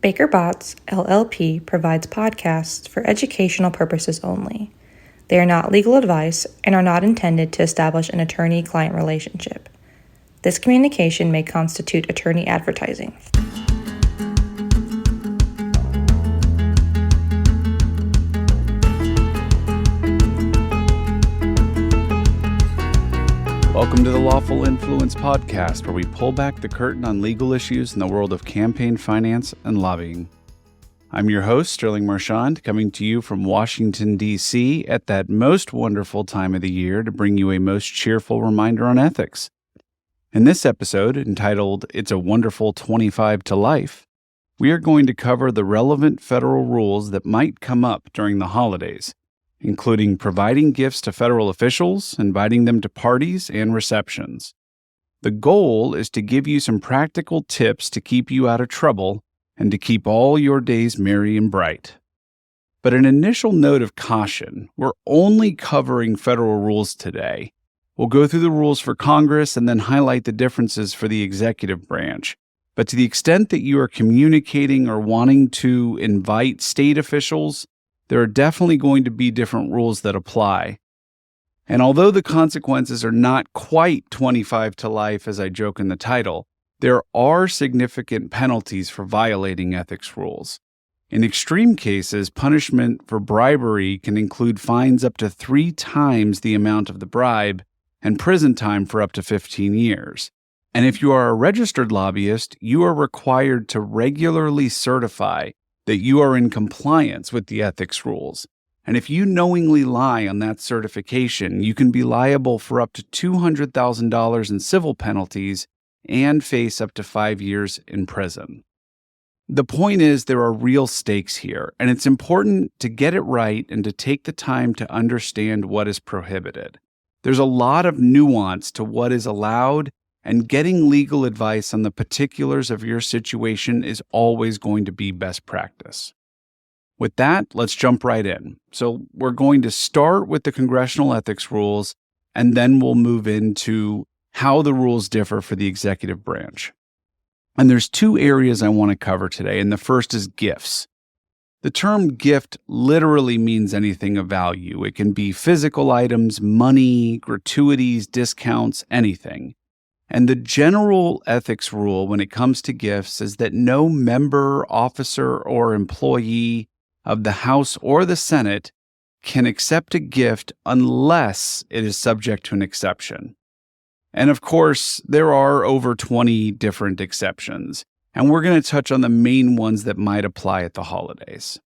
Baker Botts, LLP provides podcasts for educational purposes only. They are not legal advice and are not intended to establish an attorney-client relationship. This communication may constitute attorney advertising. Welcome to the Lawful Influence Podcast, where we pull back the curtain on legal issues in the world of campaign finance and lobbying. I'm your host, Sterling Marchand, coming to you from Washington, D.C. at that most wonderful time of the year to bring you a most cheerful reminder on ethics. In this episode, entitled It's a Wonderful 25 to Life, we are going to cover the relevant federal rules that might come up during the holidays, including providing gifts to federal officials, inviting them to parties and receptions. The goal is to give you some practical tips to keep you out of trouble and to keep all your days merry and bright. But an initial note of caution, we're only covering federal rules today. We'll go through the rules for Congress and then highlight the differences for the executive branch. But to the extent that you are communicating or wanting to invite state officials, there are definitely going to be different rules that apply. And although the consequences are not quite 25 to life, as I joke in the title, there are significant penalties for violating ethics rules. In extreme cases, punishment for bribery can include fines up to 3 times the amount of the bribe and prison time for up to 15 years. And if you are a registered lobbyist, you are required to regularly certify that you are in compliance with the ethics rules. And if you knowingly lie on that certification, you can be liable for up to $200,000 in civil penalties and face up to 5 years in prison. The point is, there are real stakes here, and it's important to get it right and to take the time to understand what is prohibited. There's a lot of nuance to what is allowed, and getting legal advice on the particulars of your situation is always going to be best practice. With that, let's jump right in. So we're going to start with the congressional ethics rules, and then we'll move into how the rules differ for the executive branch. And there's 2 areas I want to cover today, and the first is gifts. The term gift literally means anything of value. It can be physical items, money, gratuities, discounts, anything. And the general ethics rule when it comes to gifts is that no member, officer, or employee of the House or the Senate can accept a gift unless it is subject to an exception. And of course, there are over 20 different exceptions, and we're going to touch on the main ones that might apply at the holidays.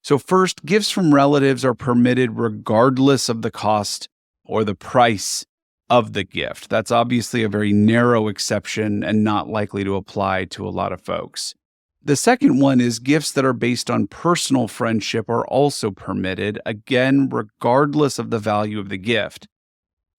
So first, gifts from relatives are permitted regardless of the cost or the price of the gift. That's obviously a very narrow exception and not likely to apply to a lot of folks. The second one is gifts that are based on personal friendship are also permitted, again, regardless of the value of the gift.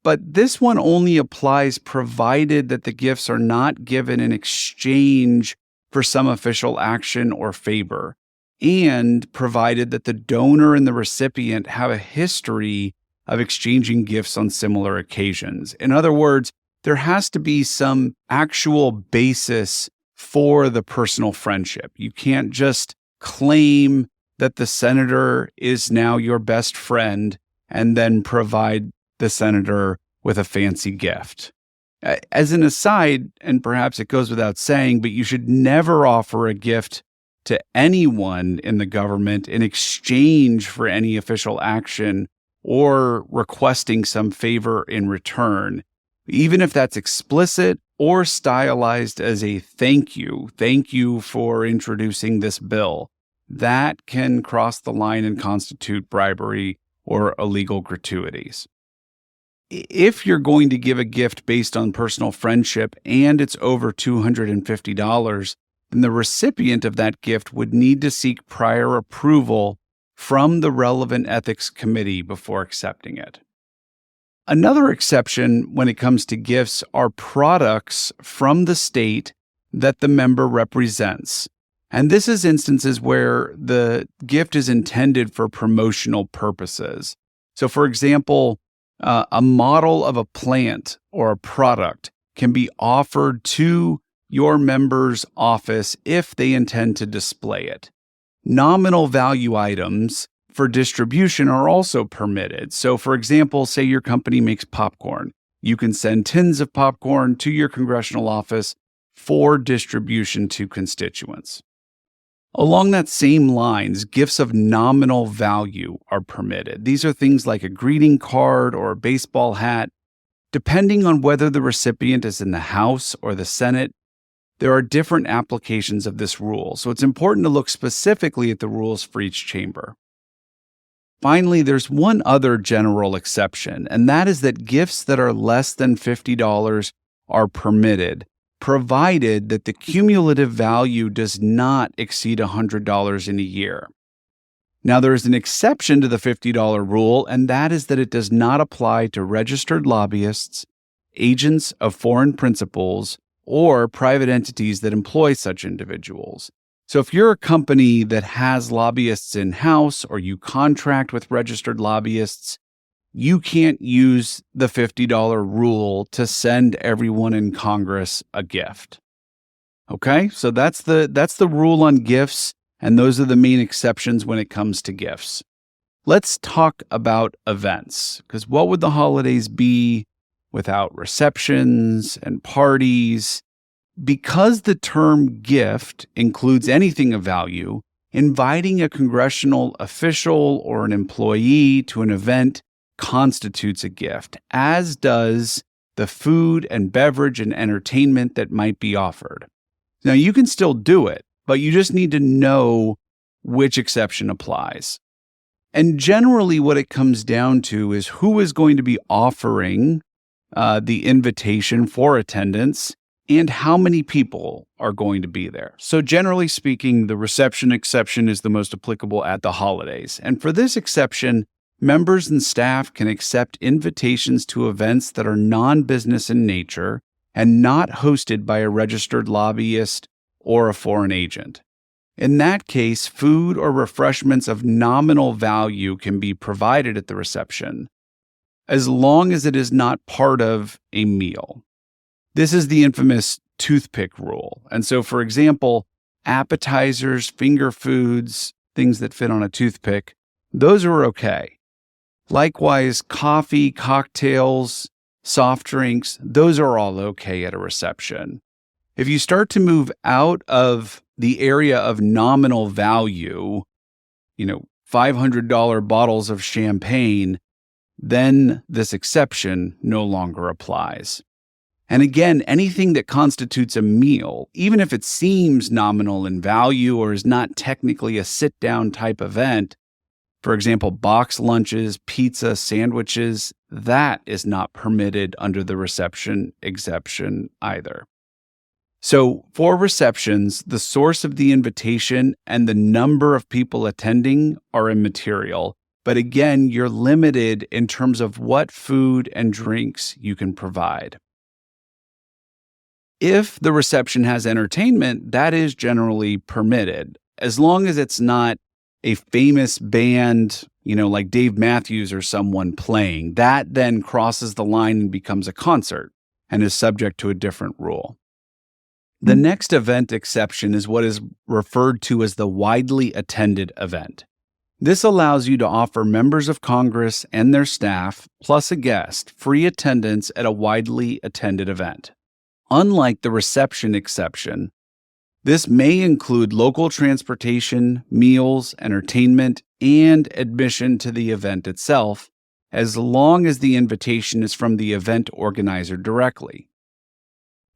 But this one only applies provided that the gifts are not given in exchange for some official action or favor, and provided that the donor and the recipient have a history of exchanging gifts on similar occasions. In other words, there has to be some actual basis for the personal friendship. You can't just claim that the senator is now your best friend and then provide the senator with a fancy gift. As an aside, and perhaps it goes without saying, but you should never offer a gift to anyone in the government in exchange for any official action or requesting some favor in return, even if that's explicit or stylized as a thank you for introducing this bill. That can cross the line and constitute bribery or illegal gratuities. If you're going to give a gift based on personal friendship and it's over $250, then the recipient of that gift would need to seek prior approval from the relevant ethics committee before accepting it. Another exception when it comes to gifts are products from the state that the member represents. And this is instances where the gift is intended for promotional purposes. So, for example, a model of a plant or a product can be offered to your member's office if they intend to display it. Nominal value items for distribution are also permitted. So, for example, say your company makes popcorn. You can send tins of popcorn to your congressional office for distribution to constituents. Along that same lines, gifts of nominal value are permitted. These are things like a greeting card or a baseball hat. Depending on whether the recipient is in the House or the Senate, there are different applications of this rule, so it's important to look specifically at the rules for each chamber. Finally, there's one other general exception, and that is that gifts that are less than $50 are permitted, provided that the cumulative value does not exceed $100 in a year. Now, there is an exception to the $50 rule, and that is that it does not apply to registered lobbyists, agents of foreign principals, or private entities that employ such individuals. So if you're a company that has lobbyists in-house or you contract with registered lobbyists, you can't use the $50 rule to send everyone in Congress a gift. Okay? So that's the rule on gifts, and those are the main exceptions when it comes to gifts. Let's talk about events, because what would the holidays be without receptions and parties? Because the term gift includes anything of value, inviting a congressional official or an employee to an event constitutes a gift, as does the food and beverage and entertainment that might be offered. Now, you can still do it, but you just need to know which exception applies. And generally, what it comes down to is who is going to be offering the invitation for attendance and how many people are going to be there. So generally speaking, the reception exception is the most applicable at the holidays. And for this exception, members and staff can accept invitations to events that are non-business in nature and not hosted by a registered lobbyist or a foreign agent. In that case, food or refreshments of nominal value can be provided at the reception, as long as it is not part of a meal. This is the infamous toothpick rule. And so, for example, appetizers, finger foods, things that fit on a toothpick, those are okay. Likewise, coffee, cocktails, soft drinks, those are all okay at a reception. If you start to move out of the area of nominal value, $500 bottles of champagne, then this exception no longer applies. And again, anything that constitutes a meal, even if it seems nominal in value or is not technically a sit-down type event, for example, box lunches, pizza, sandwiches, that is not permitted under the reception exception either. So for receptions, the source of the invitation and the number of people attending are immaterial. But again, you're limited in terms of what food and drinks you can provide. If the reception has entertainment, that is generally permitted, as long as it's not a famous band, like Dave Matthews or someone playing. That then crosses the line and becomes a concert and is subject to a different rule. The next event exception is what is referred to as the widely attended event. This allows you to offer members of Congress and their staff, plus a guest, free attendance at a widely attended event. Unlike the reception exception, this may include local transportation, meals, entertainment, and admission to the event itself, as long as the invitation is from the event organizer directly.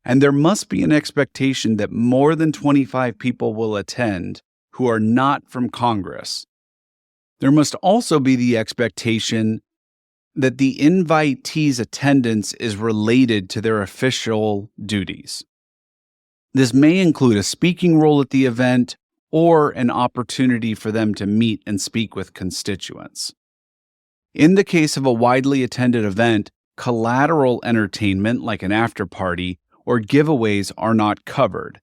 And there must be an expectation that more than 25 people will attend who are not from Congress. There must also be the expectation that the invitee's attendance is related to their official duties. This may include a speaking role at the event or an opportunity for them to meet and speak with constituents. In the case of a widely attended event, collateral entertainment like an after-party or giveaways are not covered,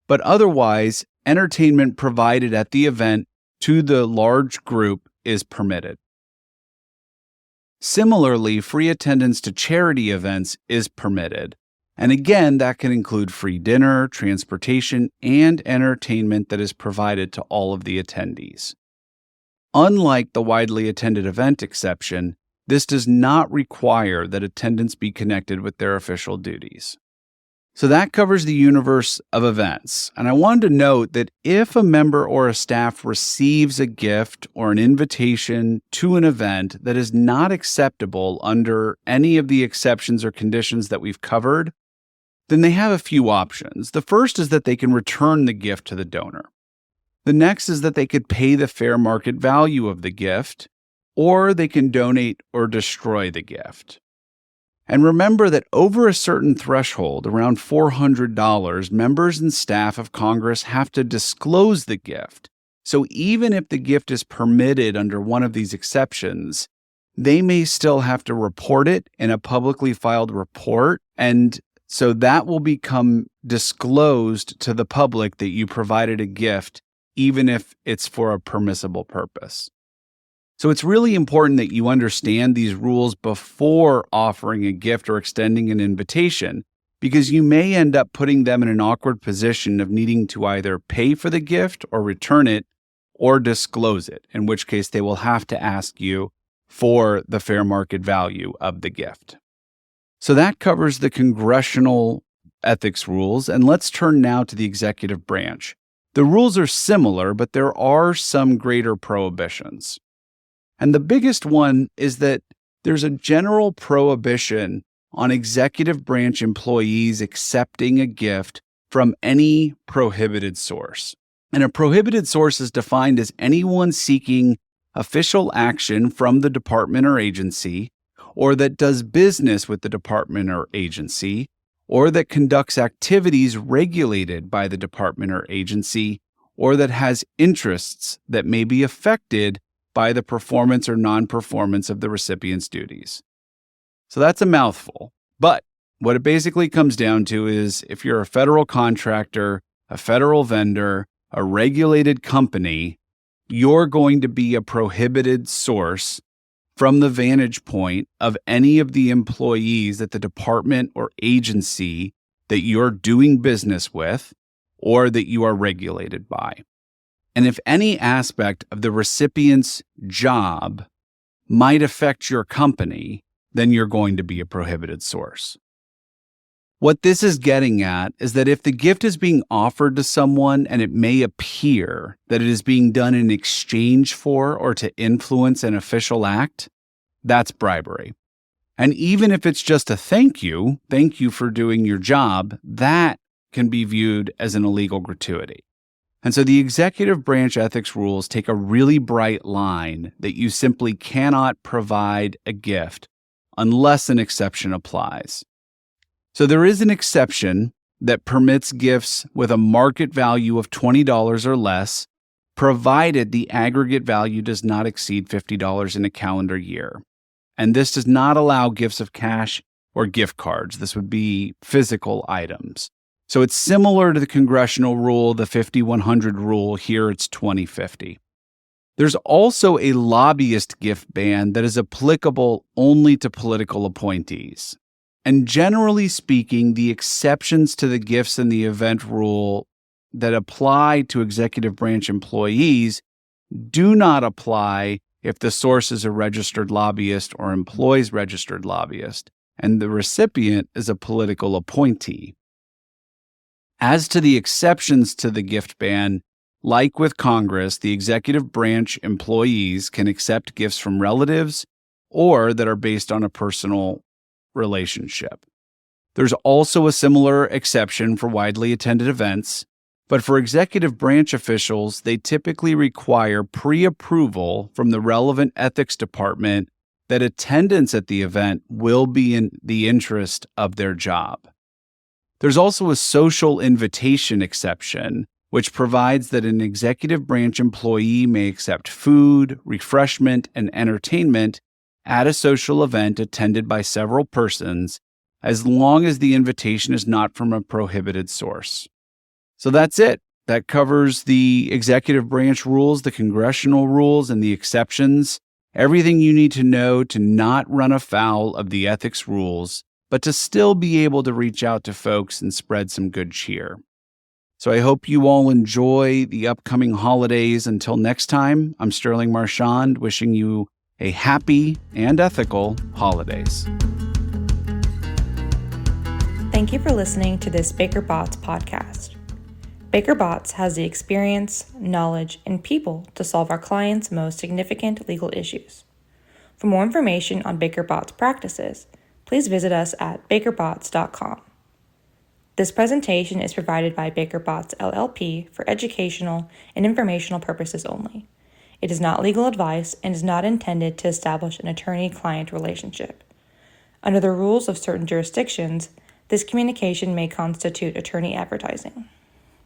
but otherwise, entertainment provided at the event to the large group is permitted. Similarly, free attendance to charity events is permitted, And again, that can include free dinner, transportation, and entertainment that is provided to all of the attendees. Unlike the widely attended event exception, this does not require that attendance be connected with their official duties. So that covers the universe of events. And I wanted to note that if a member or a staff receives a gift or an invitation to an event that is not acceptable under any of the exceptions or conditions that we've covered, then they have a few options. The first is that they can return the gift to the donor. The next is that they could pay the fair market value of the gift, or they can donate or destroy the gift. And remember that over a certain threshold, around $400, members and staff of Congress have to disclose the gift. So even if the gift is permitted under one of these exceptions, they may still have to report it in a publicly filed report, and so that will become disclosed to the public that you provided a gift, even if it's for a permissible purpose. So it's really important that you understand these rules before offering a gift or extending an invitation, because you may end up putting them in an awkward position of needing to either pay for the gift or return it or disclose it, in which case they will have to ask you for the fair market value of the gift. So that covers the congressional ethics rules, and let's turn now to the executive branch. The rules are similar, but there are some greater prohibitions. And the biggest one is that there's a general prohibition on executive branch employees accepting a gift from any prohibited source. And a prohibited source is defined as anyone seeking official action from the department or agency, or that does business with the department or agency, or that conducts activities regulated by the department or agency, or that has interests that may be affected by the performance or non-performance of the recipient's duties. So that's a mouthful. But what it basically comes down to is if you're a federal contractor, a federal vendor, a regulated company, you're going to be a prohibited source from the vantage point of any of the employees at the department or agency that you're doing business with or that you are regulated by. And if any aspect of the recipient's job might affect your company, then you're going to be a prohibited source. What this is getting at is that if the gift is being offered to someone and it may appear that it is being done in exchange for or to influence an official act, that's bribery. And even if it's just a thank you for doing your job, that can be viewed as an illegal gratuity. And so the executive branch ethics rules take a really bright line that you simply cannot provide a gift unless an exception applies. So there is an exception that permits gifts with a market value of $20 or less, provided the aggregate value does not exceed $50 in a calendar year. And this does not allow gifts of cash or gift cards. This would be physical items. So it's similar to the congressional rule, the 50-100 rule. Here it's 20-50. There's also a lobbyist gift ban that is applicable only to political appointees. And generally speaking, the exceptions to the gifts in the event rule that apply to executive branch employees do not apply if the source is a registered lobbyist or employs registered lobbyist, and the recipient is a political appointee. As to the exceptions to the gift ban, like with Congress, the executive branch employees can accept gifts from relatives or that are based on a personal relationship. There's also a similar exception for widely attended events, but for executive branch officials, they typically require pre-approval from the relevant ethics department that attendance at the event will be in the interest of their job. There's also a social invitation exception, which provides that an executive branch employee may accept food, refreshment, and entertainment at a social event attended by several persons, as long as the invitation is not from a prohibited source. So that's it. That covers the executive branch rules, the congressional rules, and the exceptions. Everything you need to know to not run afoul of the ethics rules. but to still be able to reach out to folks and spread some good cheer. So I hope you all enjoy the upcoming holidays. Until next time, I'm Sterling Marchand, wishing you a happy and ethical holidays. Thank you for listening to this Baker Botts podcast. Baker Botts has the experience, knowledge, and people to solve our clients' most significant legal issues. For more information on Baker Botts practices, please visit us at bakerbotts.com. This presentation is provided by Baker Botts LLP for educational and informational purposes only. It is not legal advice and is not intended to establish an attorney-client relationship. Under the rules of certain jurisdictions, this communication may constitute attorney advertising.